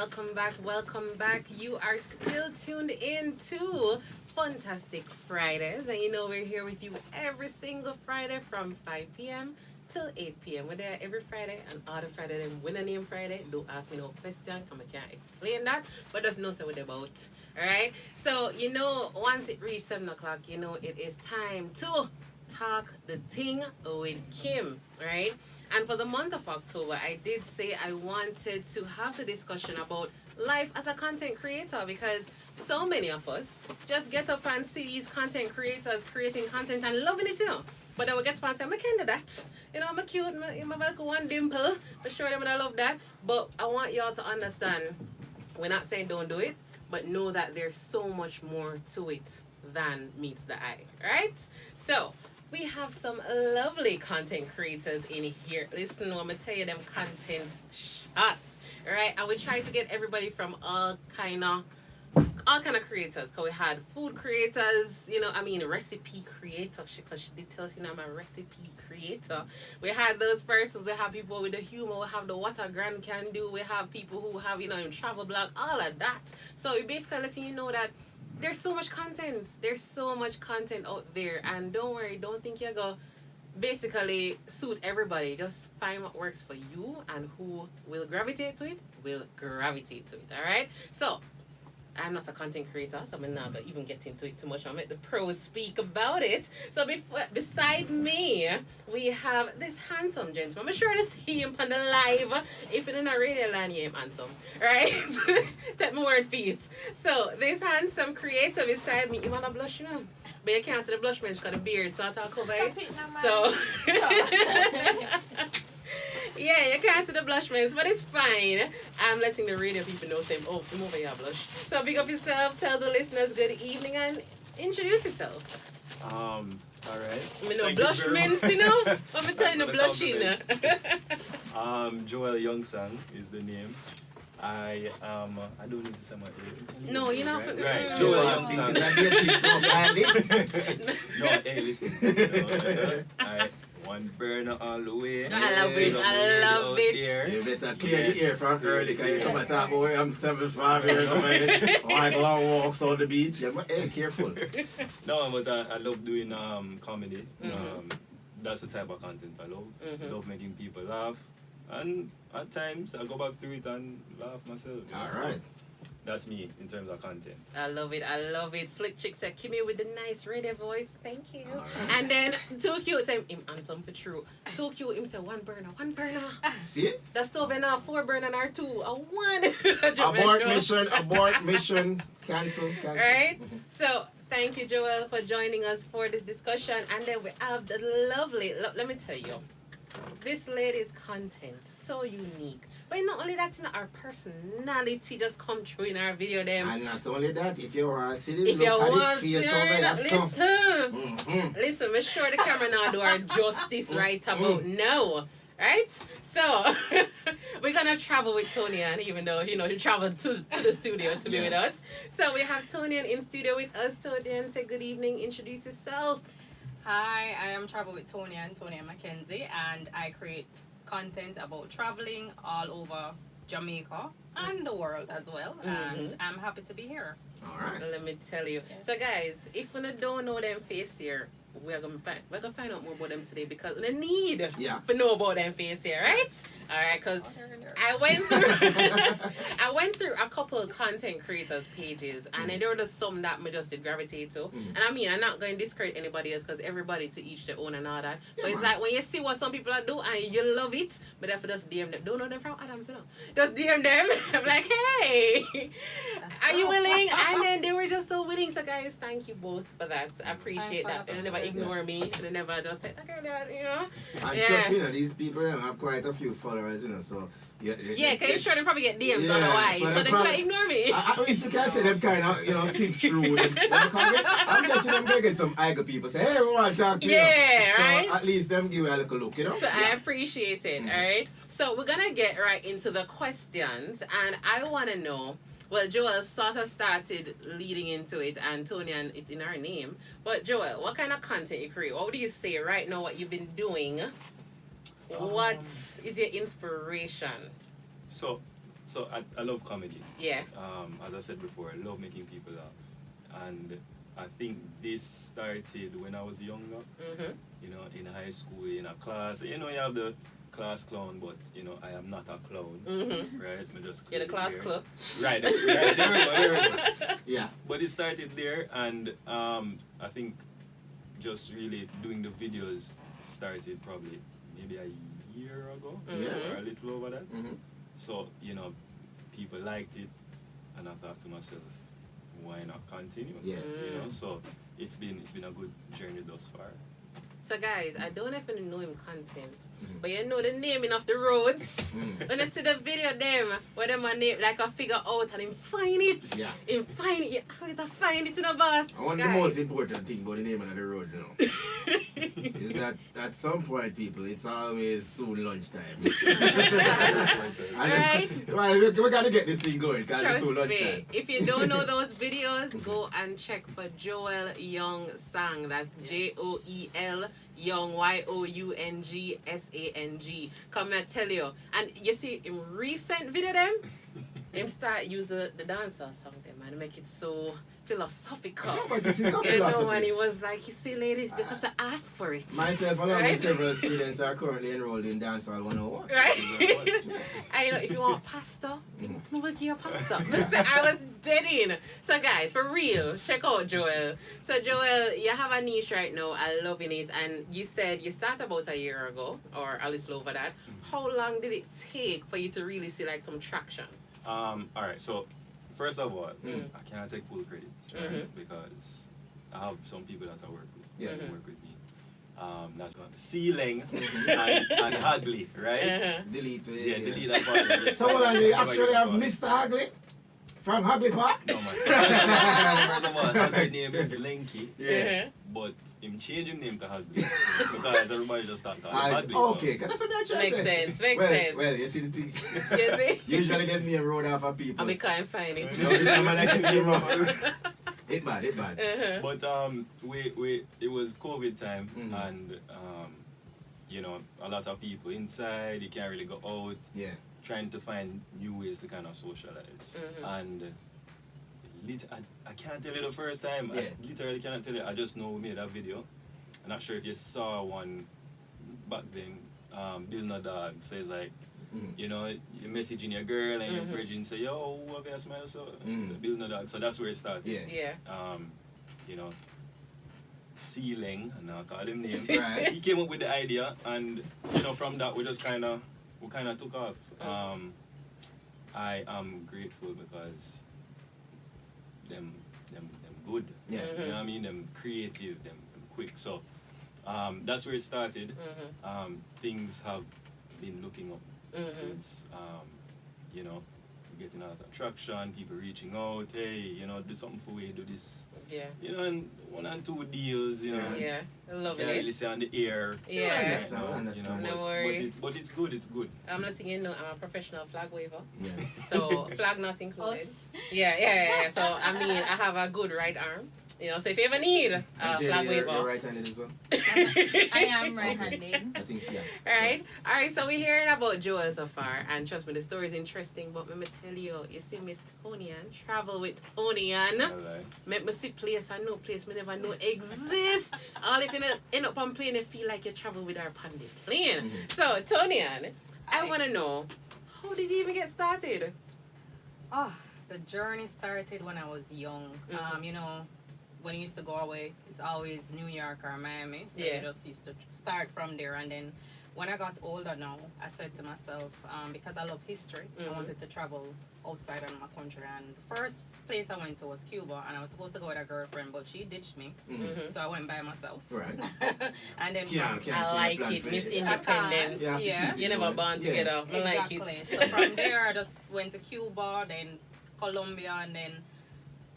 welcome back. You are still tuned in to Funtastic Fridays, and you know we're here with you every single Friday from 5 p.m. till 8 p.m. We're there every Friday, and all the Friday, then win a name Friday. Don't ask me no question, because I can't explain that, but just know what they're about. Alright? So, you know, once it reaches 7 o'clock, you know, it is time to talk the Ting with Kim, right? And for the month of October, I did say I wanted to have the discussion about life as a content creator, because so many of us just get up and see these content creators creating content and loving it too. But then we get up and say, I can't do that. You know, I'm cute, I'm like one dimple. For sure, I love that. But I want y'all to understand, we're not saying don't do it, but know that there's so much more to it than meets the eye, right? So, we have some lovely content creators in here. Listen, I'm going to tell you them content shots, right? And we try to get everybody from all kind of creators. Because we had food creators, you know, recipe creators. Because she did tell us, you know, I'm a recipe creator. We had those persons. We have people with the humor. We have the what a grand can do. We have people who have, you know, in travel blog, all of that. So we basically letting you know that there's so much content. There's so much content out there. And don't worry, don't think you're going to basically suit everybody. Just find what works for you, and who will gravitate to it, will gravitate to it. Alright? So, I'm not a content creator, so I'm not going to even get into it too much. I'll let the pros speak about it. So beside me, we have this handsome gentleman. I'm sure to see him on the live. If you're in a radio line, you're handsome. Right? Take my word for it. So this handsome creator beside me, you want to blush, you know? But you can't see the blush man, it's got a beard, so I'll talk over it. So... yeah, you can't see the blush mans, but it's fine. I'm letting the radio people know, saying, oh, come over here, blush. So pick up yourself, tell the listeners good evening, and introduce yourself. All right. I mean, no blush mans, you know? I'm telling you, blushing. JoelYoungsang is the name. I don't need to say my age. No, you're not. Right. JoelYoungsang. No, hey, listen. One burner all the way. I love it. You better clear the air from early, because you come and talk about I'm 75 years old, like long walks on the beach. You're careful. No, but I love doing comedy. That's the type of content I love. I love making people laugh. And at times, I go back through it and laugh myself. All right. That's me in terms of content. I love it. Slick chick said, Kimmie with the nice radio voice. Thank you. Right. And then, too cute, say, him handsome for true. Too cute, him say, one burner. See it? The stove and 4 burner or 2, a 1. Abort mission, cancel. Right? So, thank you, Joel, for joining us for this discussion. And then we have the lovely, let me tell you, this lady's content, so unique. But not only that, you know, our personality just come through in our video. And not only that, if you want to see this, if you want to see listen, make sure the camera now do our justice right about now. Right? So, we're going to travel with Toniann, even though, you know, she traveled to the studio to be with us. So, we have Toniann in studio with us. Toniann, say good evening. Introduce yourself. Hi, I am Travel with Toniann Mackenzie, and I create content about traveling all over Jamaica and the world as well. And I'm happy to be here. All right. Let me tell you. Yes. So, guys, if you don't know them face here, we're gonna find out more about them today, because we need to know about them face here, right? All right, because I went through a couple of content creators pages, and then there were just some that I just did gravitate to. And I'm not going to discredit anybody else, because everybody to each their own and all that. But it's like when you see what some people are doing and you love it, but if you just DM them, don't know them from Adams, you know, just DM them. I'm like, hey, are you willing? And then they were just so willing. So guys, thank you both for that. I appreciate that. They never ignore me. They never just say, okay, Dad, you know. And trust me, these people have quite a few followers, you know, so because you're sure they probably get DMs otherwise, so they couldn't ignore me. At least you can say them kind of, you know, sift through them. I'm guessing them going to get some Iger people say, hey, we want to talk to you. Yeah, right? So at least them give you a little look, you know? So I appreciate it, alright? So we're going to get right into the questions, and I want to know, well, Joel sort of started leading into it, and Toniann, it's in her name. But Joel, what kind of content you create? What would you say right now, what you've been doing? What is your inspiration? So, so I love comedy. Yeah. As I said before, I love making people laugh. And I think this started when I was younger, you know, in high school, in a class. You know, you have the class clown, but, you know, I am not a clown, right? I just You're the class club. Right, there we go. Yeah. But it started there, and I think just really doing the videos started probably maybe a year ago, or a little over that. So, you know, people liked it, and I thought to myself, why not continue? Yeah. You know, so it's been a good journey thus far. So guys, I don't even know him content, but you know the naming of the roads. When you see the video them, where them a name like a figure out and him find it. Yeah. Him find it. How to find it in a boss. I want the most important thing about the name of the road now is that at some point, people, it's always soon lunchtime. Right? Well, we gotta get this thing going because it's soon Trust lunchtime. me, if you don't know those videos, go and check for JoelYoungsang. That's JOEL Young YOUNGSANG. Come and tell you. And you see, in recent video them, him start using the dancehall song them and make it so philosophical. No, but it is a You know, philosophy. and he was like, you see, ladies, you just have to ask for it. Myself, along Right? with several students, are currently enrolled in Dancehall 101. Right? I know if you want pasta, we will give you pasta. I was dead in. So guys, for real, check out Joel. So Joel, you have a niche right now. I'm loving it. And you said you started about a year ago, or a little over that. How long did it take for you to really see like some traction? All right, so first of all, I can't take full credit, right? Because I have some people that I work with, who work with me. That's one. Ceiling and Ugly, right? Delete. Yeah, delete that part. So what they actually have Mr. Hagley from Hagley Park? No, man. So, first of all, Ugly name is Linky, Yeah. but him change him name to Ugly because everybody just start calling him Ugly. Okay, that's what I'm trying to Makes say. sense, makes well, sense. Well, you see the thing. You see? Usually get name road off of people. And we can't find it. No, this time I can name road. It bad. But it was COVID time, and you know, a lot of people inside. You can't really go out. Yeah. Trying to find new ways to kind of socialize. And I can't tell you the first time. Yeah. I literally cannot tell you. I just know we made a video. I'm not sure if you saw one back then. Bill No Dog. So it's like, you know, you're messaging your girl and your bridging say, yo, who have you smile? So Bill No Dog. So that's where it started. Yeah. You know, Ceiling, and I'll call him name. Right. He came up with the idea, and you know, from that we kind of took off. I am grateful because them good. Yeah. You know what I mean? Them creative, them quick. So that's where it started. Things have been looking up since. You know, getting a lot of traction, people reaching out, hey, you know, do something for you, do this. Yeah. You know, and 1 and 2 deals, you know. Yeah. Loving Can't it. really say on the air. Yeah. Right now, I understand. You know, No worry. but it's good, it's good. I'm letting you know I'm a professional flag waver. Yeah. So flag not included. Us. Yeah. So I mean I have a good right arm. You know, so if you ever need a Jerry, flag you're waver. right-handed as well? I am right-handed. I think, yeah. Alright, so we're hearing about Joel so far, and trust me, the story is interesting, but let me tell you, you see Miss Toniann, travel with Toniann. Alright. Make me see place and no place me never know exist. All if you end up on plane, you feel like you travel with our pandit plane. So Toniann, I want to know, how did you even get started? Oh, the journey started when I was young. You know, when I used to go away, it's always New York or Miami. So Yeah. I just used to start from there. And then when I got older now, I said to myself, because I love history, I wanted to travel outside of my country. And the first place I went to was Cuba. And I was supposed to go with a girlfriend, but she ditched me. So I went by myself. Right. And then Yeah, from, I like it, Miss Independent. Yeah. yeah. You never born together. I like Exactly. it. So from there, I just went to Cuba, then Colombia, and then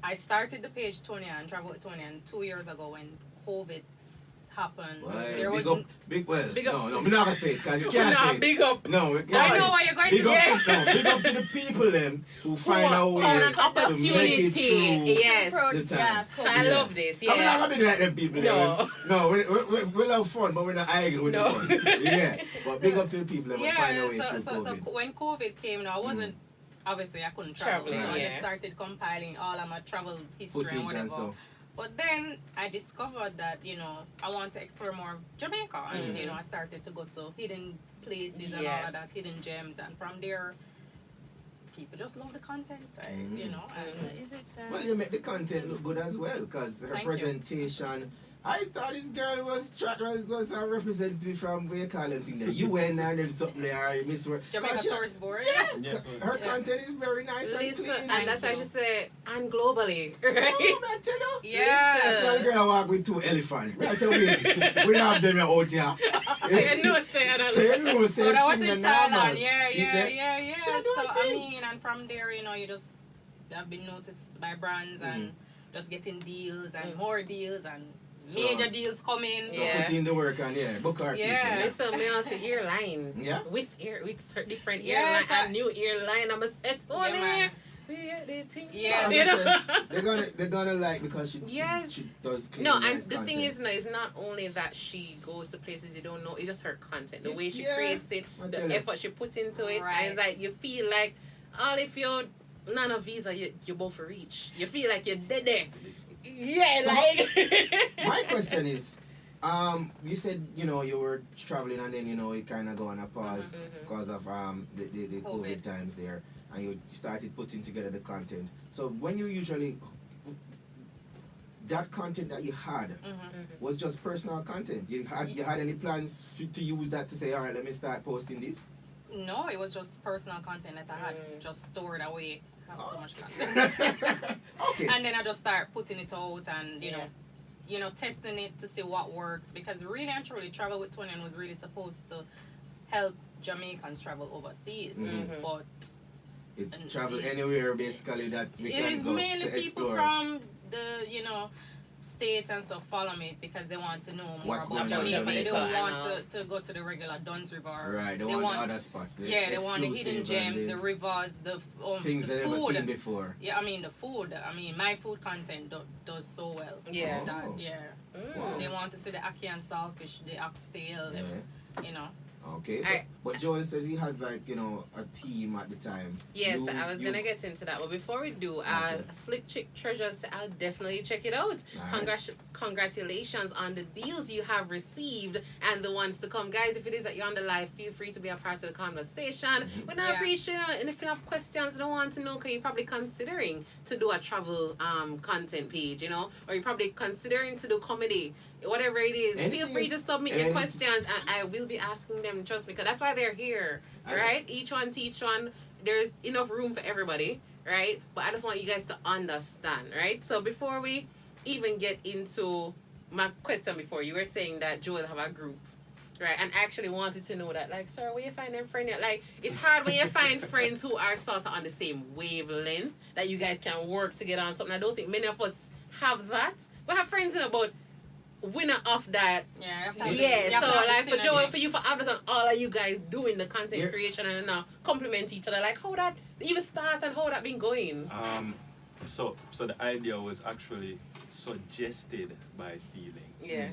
I started the page Toniann, Travel with Toniann, 2 years ago when COVID happened. There was no, I'm not gonna say it because you can't Nah, say it. big up. No, we I can't. know what you're going Big to up, say. no, big up to the people then who find a way Found an to make it opportunity. through. Yes. The time. I love this. I'm not Yeah. gonna be like them people. No. No, we love fun, but we're not arguing with No. the fun. Yeah, but big up to the people that will find a way so through COVID. when COVID came, now I wasn't obviously I couldn't travel. Traveling, So I yeah. just started compiling all of my travel history Footage and whatever. and so. But then I discovered that, you know, I want to explore more of Jamaica. And, you know, I started to go to hidden places and all of that, hidden gems. And from there, people just love the content, right? You know, and is it... Well, you make the content look good as well, because her Thank presentation... I thought this girl was a representative from, where you call them thing there? UN and then something there, or Miss World. Jamaica Tourist Board? Yeah, Yes, her content is very nice Listen, and clean. and that's why I just say, and globally, right? Oh, man, tell you. Yeah. I saw the girl walk with 2 elephants. I said, we don't have them out here. Say no, say I don't know. Say no, say So that was thing in normal. Thailand. Yeah. See that? So, She do I it. mean, and from there, you know, you just have been noticed by brands and just getting deals and more deals and major deals coming. So Yeah. put in the work and book our Yeah. people. Listen, me on the airline. Yeah. With different Yes, airline and new airline. I'm a set on man. Yeah. You know? They're gonna like, because she does clean. No, and nice the thing content. is, no, it's not only that she goes to places you don't know. It's just her content, the It's- way she yeah, creates it, I the tell you. effort she puts into it. Right. And it's like you feel like, all if you're not a visa, you're both for reach. You feel like you're dead there. Yeah, So- like. My question is, you said, you know, you were traveling and then, you know, it kind of go on a pause because of the COVID times there, and you started putting together the content. So when you usually, that content that you had was just personal content. You had any plans to use that to say, all right, let me start posting this? No, it was just personal content that I had just stored away. I have so much content. Okay. And then I just start putting it out and, you know, testing it to see what works. Because really and truly, Travel with Toniann was really supposed to help Jamaicans travel overseas. But It's travel anywhere basically that we it can is go mainly to people explore. from the, you know, states and stuff follow me because they want to know more What's about going on in Jamaica. They Jamaica, don't I want to go to the regular Dunn's River. Right, they want the other spots. The They want the hidden exclusive gems, and the rivers, the things the they never food. seen before. Yeah, I mean the food. I mean my food content does so well. Yeah. That, Oh. yeah. Wow. They want to see the ackee and saltfish, the oxtail, you know. Okay, so, but Joel says he has, like, you know, a team at the time. Yes, I was gonna get into that, but before we do, Slick Chick Treasures, I'll definitely check it out. Right. Congratulations on the deals you have received and the ones to come, guys. If it is that you're on the live, feel free to be a part of the conversation. We're not appreciating it, and if you have questions, don't want to know, because you're probably considering to do a travel content page, you know, or you're probably considering to do comedy. Whatever it is, feel free to submit your questions, and I will be asking them. Trust me, because that's why they're here, right? Each one teach one. There's enough room for everybody, right? But I just want you guys to understand, right? So before we even get into my question, before you were saying that Joel have a group, right? And I actually wanted to know that, like, sir, where you find them friends? Like, it's hard when you find friends who are sort of on the same wavelength that you guys can work together on something. I don't think many of us have that. We have friends in about winner of that. So like for Joel, for you, for Abdus, and all of you guys doing the content creation and compliment each other, like how that even start and how that been going. So the idea was actually suggested by Sealing. Yeah.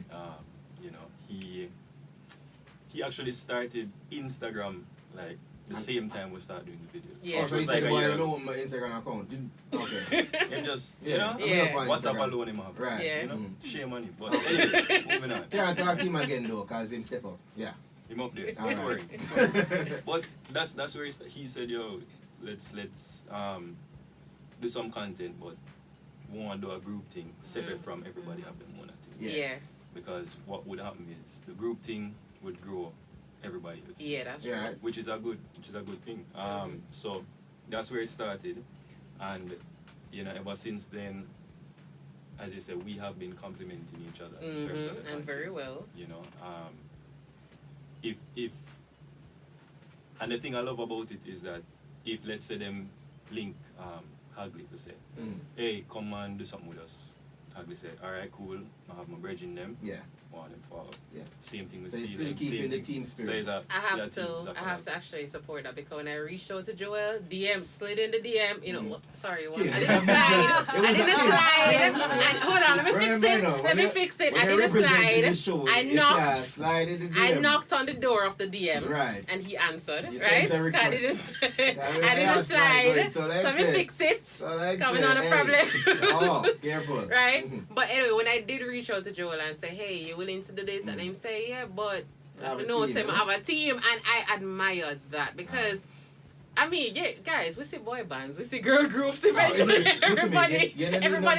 You know, he actually started Instagram like the same time we started doing the videos. Yeah. Oh, so he said, boy, I don't know my Instagram account. Okay. And just, Yeah. WhatsApp alone him up. Right. Yeah. You know, shame on him. But anyways, moving on. Can't talk to him again though, because him step up. Yeah. Him up there. All Sorry. right. Sorry. But that's where he said, yo, let's do some content, but we want to do a group thing separate from everybody have them one thing. Yeah. Because what would happen is the group thing would grow everybody else. Yeah, that's right. Right. Which is a good thing. So that's where it started, and you know, ever since then, as you said, we have been complimenting each other in terms of the And content, very well. you know, if and the thing I love about it is that if, let's say, them link Hagley to say, Mm. hey, come and do something with us. Hagley say, all right, cool, I have my bridge in them. Yeah. want him follow. Yeah. Same thing with So you're Steven. still keeping same the thing. team So spirit. he's a, I have to actually support that because when I reached out to Joel, DM slid in the DM. You know, sorry, I didn't slide. I didn't slide. Hold on, let me fix it. Let me fix it. I didn't slide. I knocked on the door of the DM. Right. And he answered. You Right? sent a request. I didn't slide. So let me fix it. Coming on a problem. Oh, careful. Right? But anyway, when I did reach out to Joel and say, hey, you willing to do this? And him say, yeah, but I have a team. And I admire that because, I mean, yeah, guys, we see boy bands, we see girl groups eventually. Everybody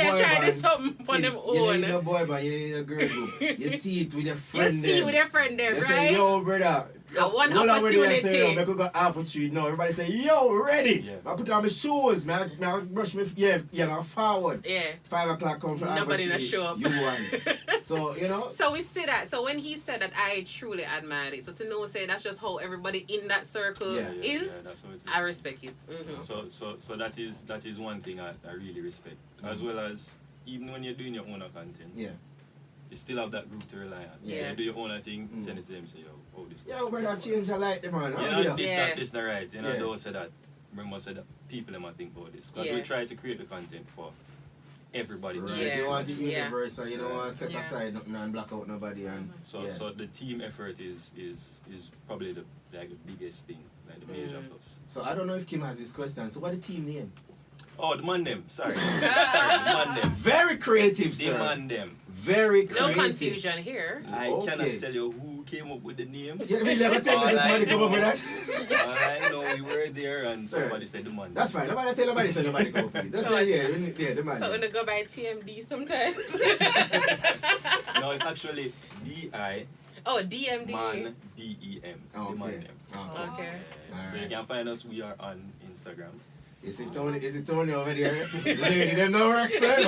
are trying to do something for them own. You need a boy band, you need a girl group. You see it with your friend. Them, right? Say, yo, brother. One opportunity. I could go half a tree. No, everybody say, yo, ready. Yeah. I put on my shoes, man. I brush my, I'm forward. Yeah. 5 o'clock come for Nobody not show up. You won. So, you know. So we see that. So when he said that, I truly admired it. So to know, say that's just how everybody in that circle is. That's how it is. I respect it. Mm-hmm. So that is one thing I really respect. As well as even when you're doing your own content. Yeah. You still have that group to rely on. Yeah. So you do your own thing, send it to him, say, yo, oh, this. Yo, brother, change the light, man. You know, this not right. You know, Yeah. don't say that. Remember, say that people might think about this. Because Yeah. we try to create the content for everybody. Right. To Yeah. You want the Yeah. universal, you don't want to set Yeah. aside nothing and block out nobody. And So the team effort is probably the biggest thing, like the major plus. So I don't know if Kim has this question. So what the team name? Oh, the man them. Sorry. The man them. Very creative, The sir. man them. Very No creative. confusion here. I Okay. cannot tell you who came up with the name. Yeah, we never tell us somebody come up with that. All I know we were there and Sir, somebody said the man. That's fine. Nobody tell nobody say nobody come up with it. That's it. Yeah, the man. So when I go by TMD sometimes. No, it's actually D-I Oh, DMD. Man D-E-M. Oh, The man okay. them. Okay. So you Alright. can find us. We are on Instagram. Is it Tony over there? Lady, them no work, sir.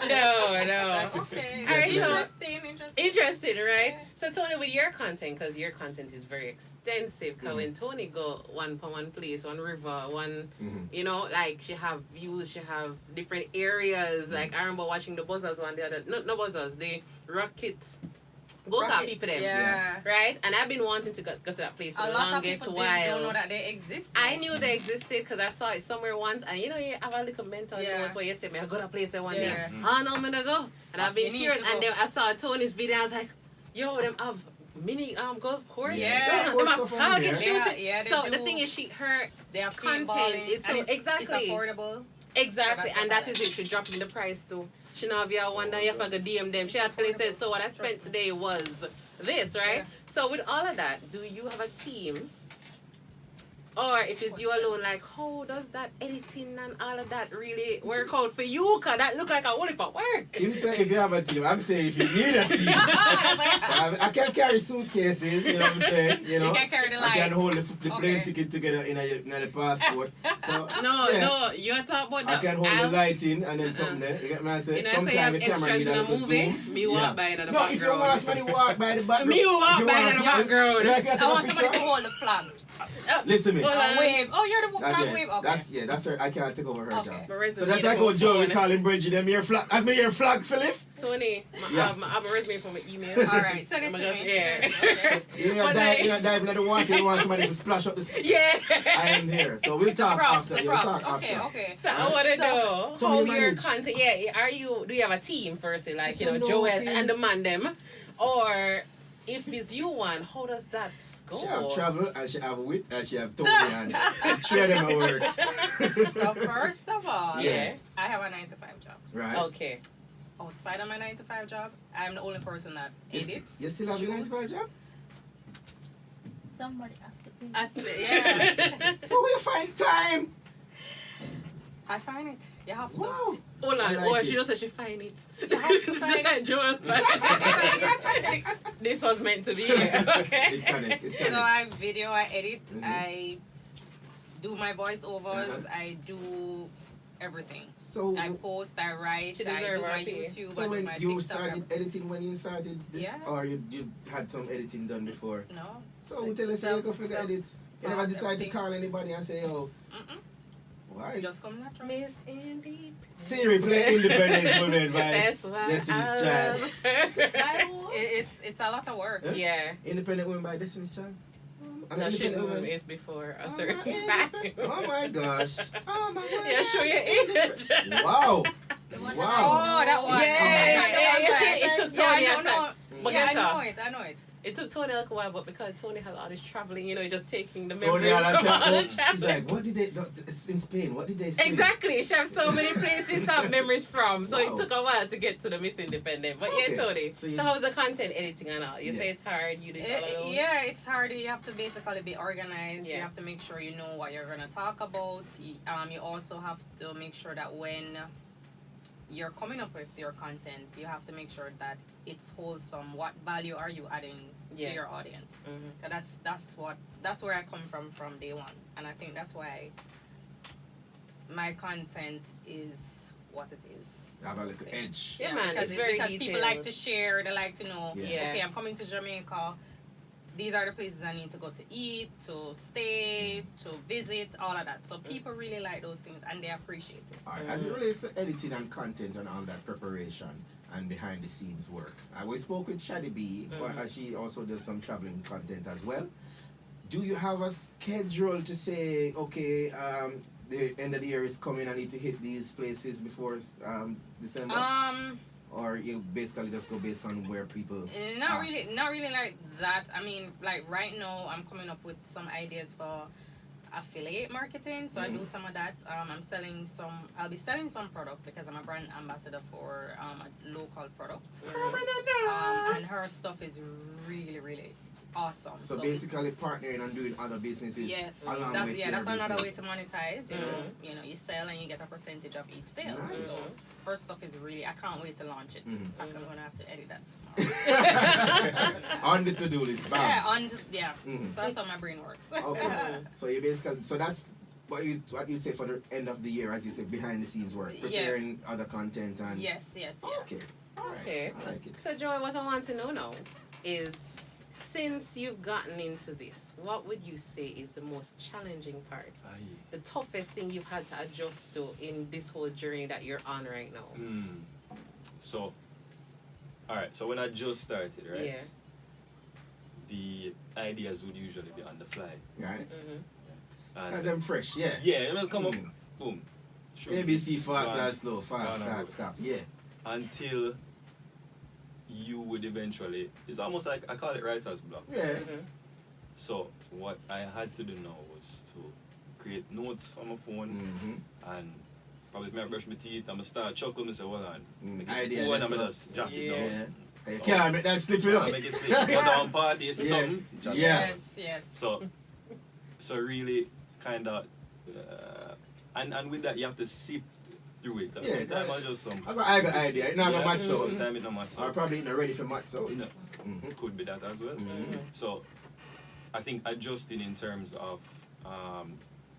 No. No. Okay. Alright, so- Interesting. Interesting, right? So Tony, with your content, because your content is very extensive, because when Tony go one place, one river, you know, like she have views, she have different areas. Like I remember watching the Buzzers one, the other, no Buzzers, the Rockets. Go-kart people them. Yeah. Right? And I've been wanting to go to that place for A the lot of longest people while. don't know that they exist. I knew they existed because I saw it somewhere once, and you know, you have a little mental note where you say, "Man, I go to a place there one day." Yeah. Oh no, I'm gonna go, and I've been You need curious. to go. And then I saw Tony's video. I was like, "Yo, them have mini golf course. Yeah. them have Stuff on target there. shooting." Yeah, they so do. the thing is, her They have content paintballing, is so and it's exactly affordable. exactly, So that's and that is it. She dropping the price too. She now have your one day you have to DM them. She actually said, "So what I spent today was this, right?" Yeah. So with all of that, do you have a team? Or if it's you alone, like, how does that editing and all of that really work out for you? Because that look like a whole heap of work. Kim say if you have a team, I'm saying if you need a team. I can carry suitcases, you know what I'm saying? You know, You can carry the I can lights. hold the plane Okay. ticket together in the passport. So No, you're talking about I that. can hold the lighting and then something there. You get me? I say You know, if you have extras in a movie, me walk by in the No, background. if you want somebody walk by the background. Me walk if you by want in the somebody- background. Like, I I want take a somebody to picture. hold the flag. Listen me. Hold on. Wave. Oh, you're the flag Okay, wave. Okay. that's her. I can't take over her Okay. job. My resume So that's the like whole how Joe is phone. calling Bridget. Them here flag. That's me here flags for lift. Tony, Yeah. I have a resume from my email. All right. Send it I'm to gonna- me. yeah. Okay. You know, But dive in the water. You want somebody to splash up the. Yeah. I am here. So we'll talk Props. after. The We'll props. talk Okay. after. Okay. So I want to know so how you your manage. content. Yeah, do you have a team firstly, like Just a Joel little and the man them, or if it's you one, how does that go? She have travel and she have wit and she have Toniann. Three of them at work. So first of all, Yeah. I have a 9-to-5 job. Right. Okay. Outside of my 9-to-5 job, I'm the only person that You edits. you still have a 9-to-5 job? Somebody have to pay. Yeah. So where you find time? I find it. You have to. Wow. Hold on. I like She it. just said she find it. You have to find Just like Joel find it. This was meant to be here. Okay. It connect. It So connect. I video, I edit, Mhm. I do my voiceovers, Uh-huh. I do everything. So, I post, I write, She I deserve do her my pay. YouTube, so I do when my you TikTok. started editing, when you started this, Yeah. or you had some editing done before? No. So we tell us how you go figure edit. You never decide to everything. call anybody and say, oh, Mm-mm. Why? Just come natural. Miss Indie. Siri, play Independent Women by That's why Destiny's I Child. love her. It's a lot of work. Huh? Yeah. Independent Women by Destiny's Child? No, Independent shouldn't Women. is before a Oh certain my- time. Oh my gosh. Oh my god. Yeah, show your age. Wow. Wow. Oh, that one. Yes, Oh, yeah, it took Tony a time. But Yeah, guess I what? know it. It took Tony a little while, but because Tony has all this traveling, just taking the Tony memories from all the Allen, she's traveling. like, what did they, it's in Spain, what did they say? Exactly. She has so many places to have memories from. So Wow. it took a while to get to the Miss Independent. But Okay. yeah, Tony. So So how's the content editing and all? You Yeah. say it's hard, you do it all alone? Yeah, it's hard. You have to basically be organized. Yeah. You have to make sure you know what you're gonna talk about. You also have to make sure that when you're coming up with your content, you have to make sure that it's wholesome. What value are you adding Yeah. to your audience? Mhm. That's where I come from day one, and I think that's why my content is what it is. Have a little edge. Yeah, man, because it's very because people detailed. like to share. They like to know. Yeah. Okay, I'm coming to Jamaica. These are the places I need to go to eat, to stay, to visit, all of that. So people really like those things and they appreciate it. Alright, as it relates to editing and content and all that preparation and behind the scenes work, we spoke with Shadi B, but she also does some traveling content as well. Do you have a schedule to say, okay, the end of the year is coming, I need to hit these places before December? Or you basically just go based on where people Not ask? really like that. I mean, like right now I'm coming up with some ideas for affiliate marketing. So I do some of that. I'll be selling some product because I'm a brand ambassador for a local product. And her stuff is really, really awesome. So basically partnering and doing other businesses yes, along that's, with yeah, your that's another way business. to monetize. You know, you sell and you get a percentage of each sale. Nice. So her stuff is really, I can't wait to launch it. Mhm. I'm gonna have to edit that tomorrow. On the to-do list, bam. Mhm. That's how my brain works. Okay. So you basically, so that's what you'd say for the end of the year, as you said, behind the scenes work, preparing other content and. Yes. Okay. All right. Okay. I like it. So Joy, what I want to know now is, since you've gotten into this, what would you say is the most challenging part? The toughest thing you've had to adjust to in this whole journey that you're on right now? So, alright, so when I just started, right? Yeah. The ideas would usually be on the fly. Right. And As them fresh, yeah. yeah, it must come up, boom. shoot ABC it, fast gone, or slow, fast, gone start, out. stop. Yeah. Until you would eventually, it's almost like, I call it writer's block. Yeah. So what I had to do now was to create notes on my phone and probably if I brush my teeth, I'm gonna start chuckle and say, hold on. Idea, Phone, that's I'm all. just jot it Yeah. down. You can't make that slip it up. Make it slip. Go down party, you see Yeah. something? Jot it Yeah. down. Yes. So really kind of, and with that you have to sift through it. Because Yeah, sometimes I just some. That's I got idea. It's not a match out. Sometimes it's not match Or out. probably not ready for match out. You know, could be that as well. So I think adjusting in terms of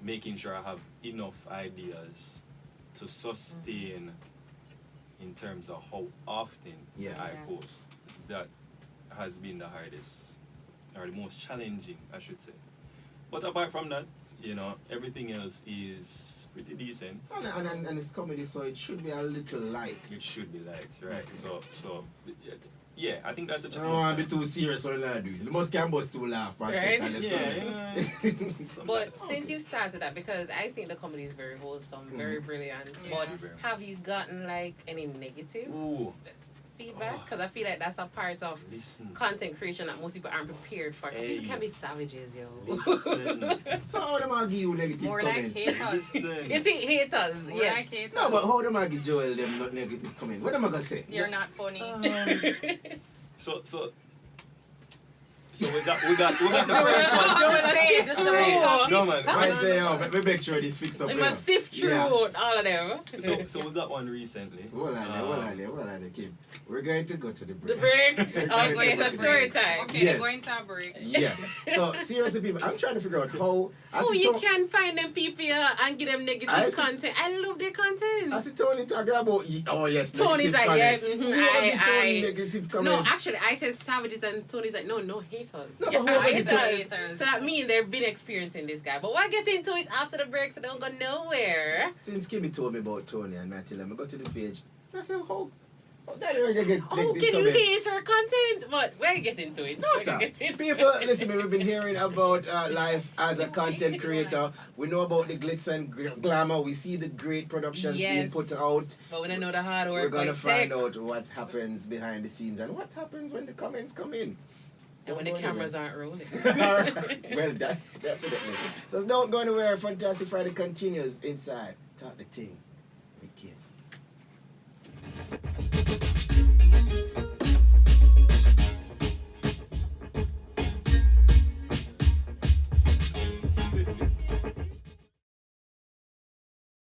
making sure I have enough ideas to sustain in terms of how often I post. That has been the hardest or the most challenging, I should say. But apart from that, everything else is pretty decent. And it's comedy, so it should be a little light. It should be light, right? So yeah, I think that's a I challenge. don't want to be too serious when I do it. The most can bust too laugh. Per Right? second, Yeah. But since you started that, because I think the comedy is very wholesome, very brilliant. Yeah. But have you gotten like any negative Ooh, feedback? Because I feel like that's a part of listen. content creation that most people aren't prepared for. 'Cause Hey. people can be savages, yo. Listen. So how them I give you negative More comments? like haters. Listen. You see, haters, More yes. like haters. No, but how them I give Joel them not negative comment? What am I gonna say? You're not funny. So we got the first one. Joel, Say it, just to make it No man, I say let me make sure this fix up. We here. must sift through Yeah. all of them. So we got one recently. Hold on, Kim. We're going to go to the The break. break. We're Okay, going it's to a the story break. time. Okay, Yes. we're going to a break. Yeah. So seriously, people, I'm trying to figure out how. Oh, you can find them people and give them I negative see- content. I love their content. I see Tony talking about. Oh yes. Tony's negative like, yeah, comment. mhm, You want the Tony I- negative No, comment. actually, I said savages, and Tony's like, no, hate. haters. No, Yeah, but who are the haters. So that means they've been experiencing this guy. But we'll get into it after the break, so don't go nowhere. Since Kimmie told me about Tony and I tell him, I go to the page. I said, how How can you hate her content? But we'll get into it. No, We're sir. gonna get into People, it. listen, we've been hearing about life as a content creator. We know about the glitz and glamour. We see the great productions being put out. But we don't know the hard work. We're going to find out what happens behind the scenes and what happens when the comments come in. And when the cameras aren't rolling. Well, definitely. So don't go anywhere. Fantastic Friday continues inside. Talk the Ting with Kimmie.